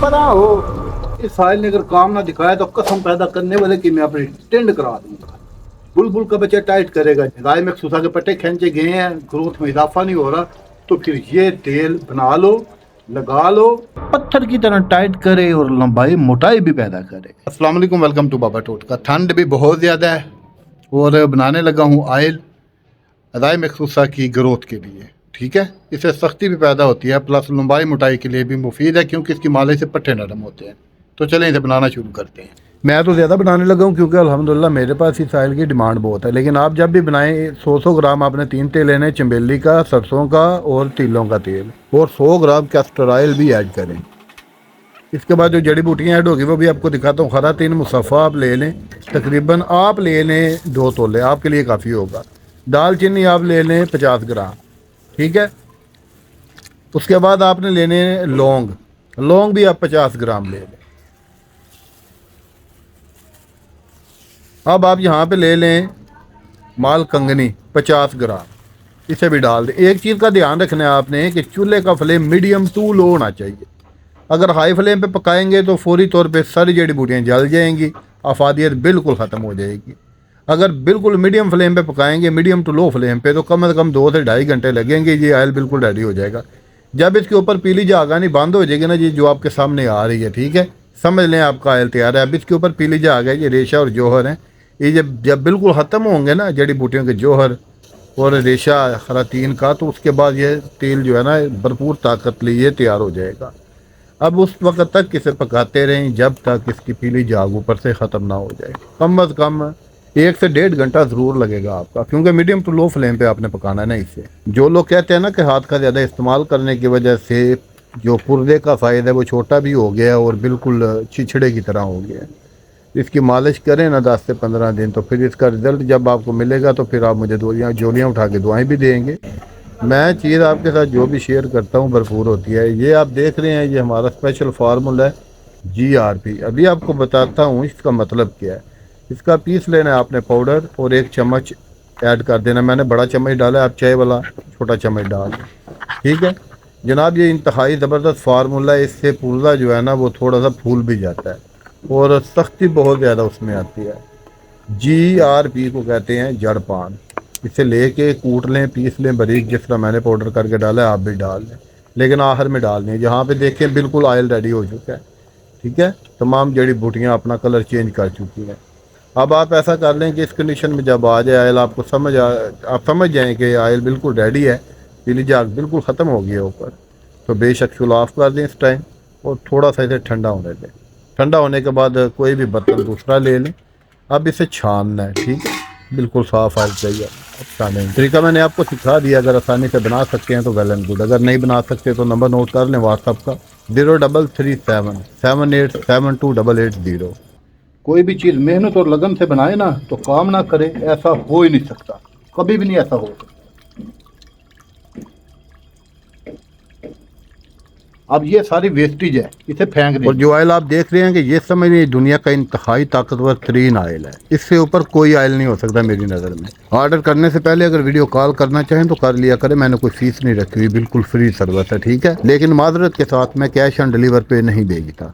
पता हो, इस साहिल ने अगर काम ना दिखाया तो कसम पैदा करने वाले की मैं अपनी टेंड करा दूंगा। बुलबुल का बच्चा टाइट करेगा, गाय में सुसा के पट्टे खींचे गए हैं, ग्रोथ में इजाफा नहीं हो रहा, तो फिर ये तेल बना लो, लगा लो, पत्थर की तरह टाइट करे और लंबाई मोटाई भी पैदा करे। अस्सलाम वालेकुम, वेलकम टू बाबा टोटका। ठंड भी बहुत ज़्यादा है और बनाने लगा हूँ आयल राय मखसूसा की ग्रोथ के लिए। ठीक है, इससे सख्ती भी पैदा होती है, प्लस लंबाई मोटाई के लिए भी मुफीद है, क्योंकि इसकी माले से पट्टे नरम होते हैं। तो चलें इसे बनाना शुरू करते हैं। मैं तो ज़्यादा बनाने लगा हूँ क्योंकि अल्हम्दुलिल्लाह मेरे पास इस आयल की डिमांड बहुत है। लेकिन आप जब भी बनाएं 100 ग्राम आपने 3 तेल लेने, चंबेली का, सरसों का और तिलों का तेल, और 100 ग्राम कैस्टर ऑयल भी ऐड करें। इसके बाद जो जड़ी बूटियाँ ऐड होगी वो भी आपको दिखाता हूँ। हरा तीन मुसफ़ा आप ले लें, तकरीबन आप ले लें 2 तोले, आपके लिए काफ़ी होगा। दाल चीनी आप ले लें 50 ग्राम। ठीक है, उसके बाद आपने लेने लौंग भी आप 50 ग्राम ले लें। अब आप यहाँ पे ले लें माल कंगनी 50 ग्राम, इसे भी डाल दें। एक चीज़ का ध्यान रखना है आपने कि चूल्हे का फ्लेम मीडियम टू लो होना चाहिए। अगर हाई फ्लेम पे पकाएंगे तो फौरी तौर पे सारी जड़ी बूटियाँ जल जाएंगी, अफादियत बिल्कुल ख़त्म हो जाएगी। अगर बिल्कुल मीडियम फ्लेम पे पकाएंगे, मीडियम टू लो फ्लेम पे, तो कम से कम 2 से 2.5 घंटे लगेंगे, ये आयल बिल्कुल रेडी हो जाएगा। जब इसके ऊपर पीली झाग आनी बंद हो जाएगी ना जी, जो आपके सामने आ रही है, ठीक है, समझ लें आपका आयल तैयार है। अब इसके ऊपर पीली झाग है, ये रेशा और जौहर है। ये जब बिल्कुल ख़त्म होंगे ना जड़ी बूटियों के जौहर और रेशा खरातीन का, तो उसके बाद ये तेल जो है ना भरपूर ताकत लिए तैयार हो जाएगा। अब उस वक्त तक इसे पकाते रहें जब तक इसकी पीली झाग ऊपर से ख़त्म ना हो जाए। कम अज़ कम 1 से 1.5 घंटा ज़रूर लगेगा आपका, क्योंकि मीडियम टू लो फ्लेम पे आपने पकाना है ना इसे। जो लोग कहते हैं ना कि हाथ का ज़्यादा इस्तेमाल करने की वजह से जो पुर्दे का फ़ायदा है वो छोटा भी हो गया और बिल्कुल चिछड़े की तरह हो गया। इसकी मालिश करें ना 10 से 15 दिन, तो फिर इसका रिज़ल्ट जब आपको मिलेगा तो फिर आप मुझे जोलियाँ उठा के दुआएँ भी देंगे। मैं चीज़ आपके साथ जो भी शेयर करता हूँ भरपूर होती है। ये आप देख रहे हैं, ये हमारा स्पेशल फार्मूला है GRP। अभी आपको बताता हूँ इसका मतलब क्या है। इसका पीस लेना है आपने पाउडर, और 1 चम्मच ऐड कर देना। मैंने बड़ा चम्मच डाला, आप चाय वाला छोटा चम्मच डाल दें। ठीक है जनाब, ये इंतहाई ज़बरदस्त फार्मूला है। इससे पुर्जा जो है ना वो थोड़ा सा फूल भी जाता है और सख्ती बहुत ज़्यादा उसमें आती है। GRP को कहते हैं जड़ पान। इसे लेके कूट लें, पीस लें बारीक, जिस तरह मैंने पाउडर करके डाला है आप भी डाल लें, लेकिन आखिर में डाल लें। जहाँ पे देखें बिल्कुल ऑयल रेडी हो चुका है। ठीक है, तमाम जड़ी बूटियाँ अपना कलर चेंज कर चुकी हैं। अब आप ऐसा कर लें कि इस कंडीशन में जब आ जाए आयल, आपको आप समझ जाएँ कि आयल बिल्कुल रेडी है, पीली झाग बिल्कुल ख़त्म हो गई है ऊपर, तो बेशक चूल्हा ऑफ कर दें इस टाइम और थोड़ा सा इसे ठंडा होने दें। ठंडा होने के बाद कोई भी बर्तन दूसरा ले लें। अब इसे छानना है। ठीक है, बिल्कुल साफ़ आयल चाहिए। अब छाने तरीका मैंने आपको सिखा दिया, अगर आसानी से बना सकते हैं तो वेल एंड गुड। अगर नहीं बना सकते तो नंबर नोट कर लें व्हाट्सअप का 0337 78728880। कोई भी चीज़ मेहनत और लगन से बनाए ना तो काम ना करे ऐसा हो ही नहीं सकता, कभी भी नहीं ऐसा हो सकता। अब ये सारी वेस्टेज है, इसे फेंक दें। और जो आयल आप देख रहे हैं कि ये समझ लीजिए दुनिया का इंतहाई ताकतवर तरीन आयल है। इससे ऊपर कोई आयल नहीं हो सकता मेरी नज़र में। ऑर्डर करने से पहले अगर वीडियो कॉल करना चाहें तो कर लिया करें, मैंने कोई फीस नहीं रखी हुई, बिल्कुल फ्री सर्विस है। ठीक है, लेकिन माजरत के साथ मैं कैश ऑन डिलीवर पे नहीं भेजता।